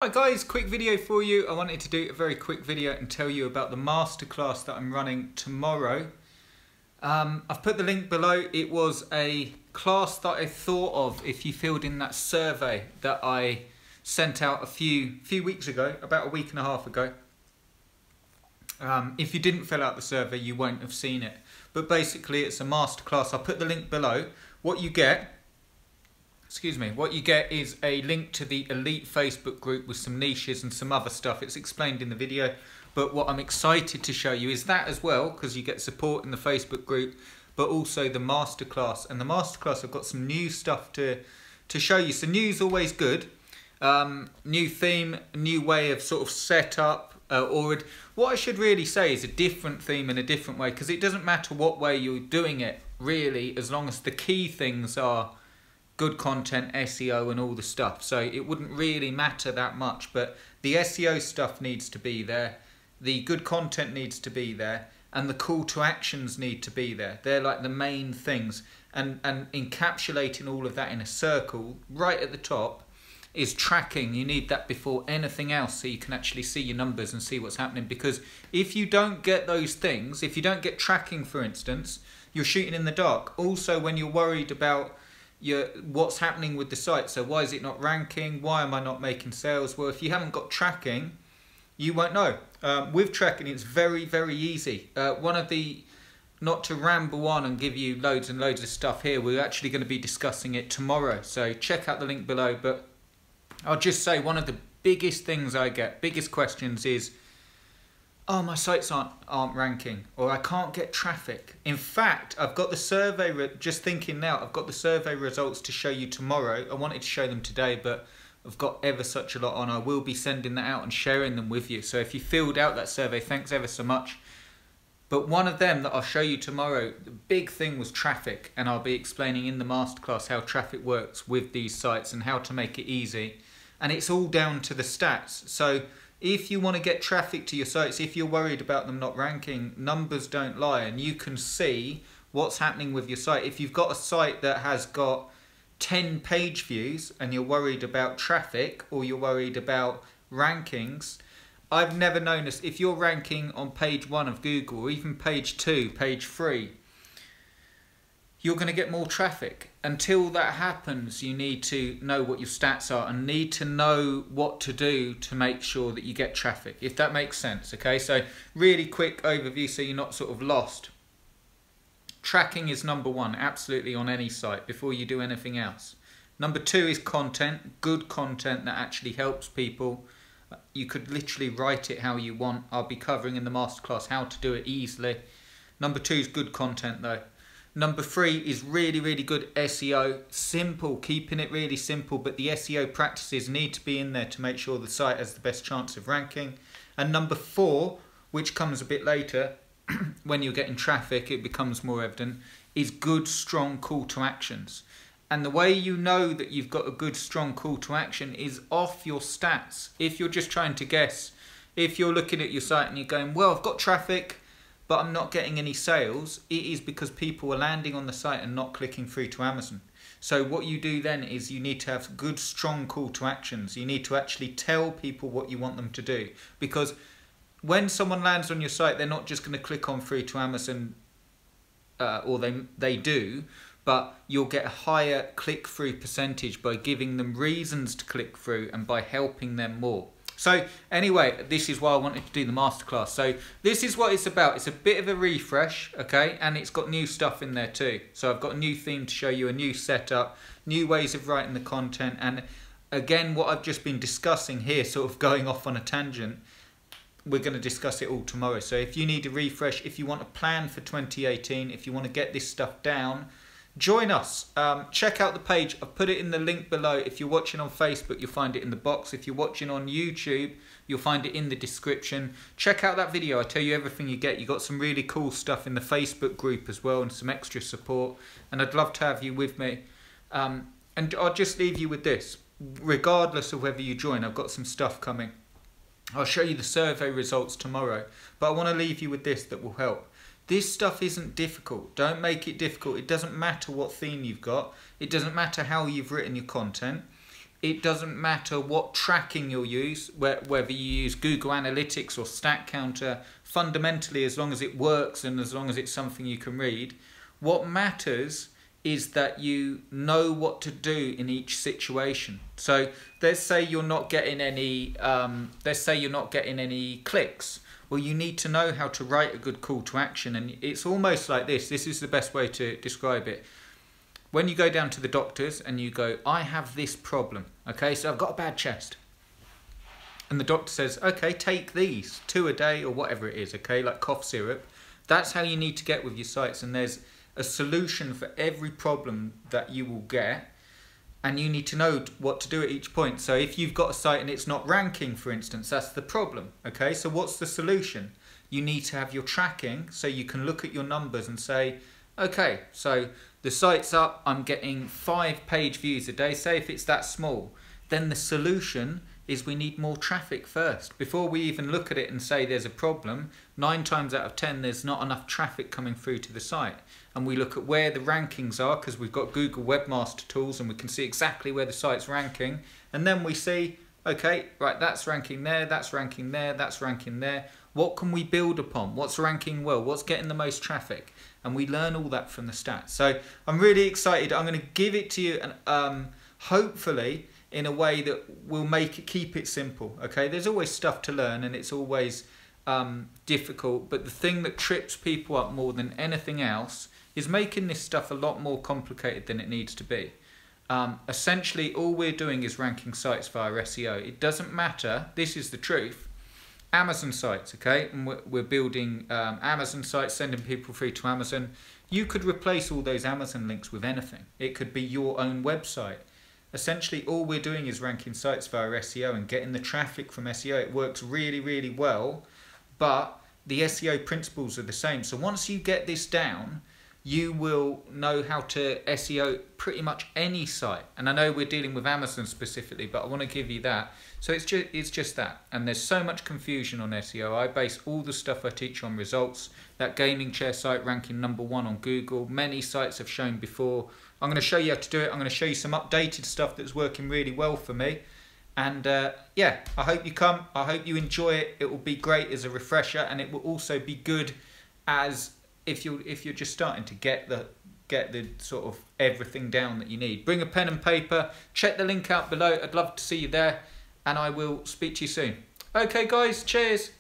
Hi guys, quick video for you. I wanted to do a very quick video and tell you about the masterclass that I'm running tomorrow. I've put the link below. It was a class that I thought of if you filled in that survey that I sent out a few weeks ago, about a week and a half ago. If you didn't fill out the survey, you won't have seen it. But basically it's a masterclass. I'll put the link below. What you get is a link to the elite Facebook group with some niches and some other stuff. It's explained in the video, but what I'm excited to show you is that as well, because you get support in the Facebook group, but also the masterclass. And the masterclass, I've got some new stuff to show you. So new's always good. New theme, new way of sort of set up, what I should really say is a different theme in a different way, because it doesn't matter what way you're doing it, really, as long as the key things are good content, SEO and all the stuff. So it wouldn't really matter that much, but the SEO stuff needs to be there, the good content needs to be there, and the call to actions need to be there. They're like the main things, and encapsulating all of that in a circle right at the top is tracking. You need that before anything else so you can actually see your numbers and see what's happening, because if you don't get those things, if you don't get tracking, for instance, you're shooting in the dark. Also, when you're worried about what's happening with the site, so why is it not ranking, why am I not making sales? Well, if you haven't got tracking, you won't know. With tracking, it's very easy. Not to ramble on and give you loads and loads of stuff here, we're actually going to be discussing it tomorrow, so check out the link below. But I'll just say one of the biggest things I get, biggest questions is, oh, my sites aren't ranking, or I can't get traffic. In fact, I've got the survey, just thinking now, I've got the survey results to show you tomorrow. I wanted to show them today, but I've got ever such a lot on. I will be sending that out and sharing them with you. So if you filled out that survey, thanks ever so much. But one of them that I'll show you tomorrow, the big thing was traffic, and I'll be explaining in the masterclass how traffic works with these sites and how to make it easy. And it's all down to the stats. So if you want to get traffic to your sites, if you're worried about them not ranking, numbers don't lie, and you can see what's happening with your site. If you've got a site that has got 10 page views and you're worried about traffic, or you're worried about rankings, I've never known this. If you're ranking on page 1 of Google, or even page 2, page 3, you're going to get more traffic. Until that happens, you need to know what your stats are and need to know what to do to make sure that you get traffic, if that makes sense. Okay, so really quick overview so you're not sort of lost. Tracking is number 1, absolutely, on any site before you do anything else. Number 2 is content, good content that actually helps people. You could literally write it how you want. I'll be covering in the masterclass how to do it easily. Number 2 is good content though. Number 3 is really good SEO. Simple, keeping it really simple, but the SEO practices need to be in there to make sure the site has the best chance of ranking. And number 4, which comes a bit later, when you're getting traffic, it becomes more evident, is good, strong call to actions. And the way you know that you've got a good, strong call to action is off your stats. If you're just trying to guess, if you're looking at your site and you're going, well, I've got traffic, but I'm not getting any sales, it is because people are landing on the site and not clicking through to Amazon. So what you do then is you need to have good, strong call to actions. You need to actually tell people what you want them to do. Because when someone lands on your site, they're not just going to click on through to Amazon, or they do, but you'll get a higher click-through percentage by giving them reasons to click through and by helping them more. So anyway, this is why I wanted to do the masterclass. So this is what it's about. It's a bit of a refresh, okay? And it's got new stuff in there too. So I've got a new theme to show you, a new setup, new ways of writing the content. And again, what I've just been discussing here, sort of going off on a tangent, we're going to discuss it all tomorrow. So if you need a refresh, if you want a plan for 2018, if you want to get this stuff down, join us. Check out the page. I've put it in the link below. If you're watching on Facebook, you'll find it in the box. If you're watching on YouTube, you'll find it in the description. Check out that video. I tell you everything you get. You got some really cool stuff in the Facebook group as well, and some extra support. And I'd love to have you with me. And I'll just leave you with this. Regardless of whether you join, I've got some stuff coming. I'll show you the survey results tomorrow. But I want to leave you with this that will help. This stuff isn't difficult. Don't make it difficult. It doesn't matter what theme you've got. It doesn't matter how you've written your content. it doesn't matter what tracking you'll use, whether you use Google Analytics or StatCounter, fundamentally, as long as it works and as long as it's something you can read, what matters is that you know what to do in each situation. So let's say you're not getting any clicks. Well, you need to know how to write a good call to action, and it's almost like this. This is the best way to describe it. When you go down to the doctors and you go, I have this problem, okay, so I've got a bad chest. And the doctor says, okay, take these, 2 a day or whatever it is, okay, like cough syrup. That's how you need to get with your sites, and there's a solution for every problem that you will get, and you need to know what to do at each point. So if you've got a site and it's not ranking, for instance, that's the problem, okay? So what's the solution? You need to have your tracking so you can look at your numbers and say, okay, so the site's up, I'm getting 5 page views a day, say if it's that small. Then the solution is we need more traffic first. Before we even look at it and say there's a problem, 9 times out of 10 there's not enough traffic coming through to the site. And we look at where the rankings are, because we've got Google Webmaster Tools and we can see exactly where the site's ranking. And then we see, okay, right, that's ranking there, that's ranking there, that's ranking there. What can we build upon? What's ranking well? What's getting the most traffic? And we learn all that from the stats. So I'm really excited. I'm going to give it to you, and hopefully in a way that will keep it simple. Okay, there's always stuff to learn, and it's always difficult. But the thing that trips people up more than anything else is making this stuff a lot more complicated than it needs to be. Essentially, all we're doing is ranking sites via SEO. It doesn't matter. This is the truth. Amazon sites, okay, and we're building Amazon sites, sending people through to Amazon. You could replace all those Amazon links with anything. It could be your own website. Essentially, all we're doing is ranking sites via SEO and getting the traffic from SEO. It works really, really well, but the SEO principles are the same. So once you get this down, you will know how to SEO pretty much any site. And I know we're dealing with Amazon specifically, but I want to give you that. So it's just that. And there's so much confusion on SEO. I base all the stuff I teach on results. That gaming chair site ranking #1 on Google. Many sites have shown before. I'm going to show you how to do it. I'm going to show you some updated stuff that's working really well for me. And yeah, I hope you come. I hope you enjoy it. It will be great as a refresher, and it will also be good as if you're just starting to get the sort of everything down that you need. Bring a pen and paper. Check the link out below. I'd love to see you there, and I will speak to you soon. Okay, guys. Cheers.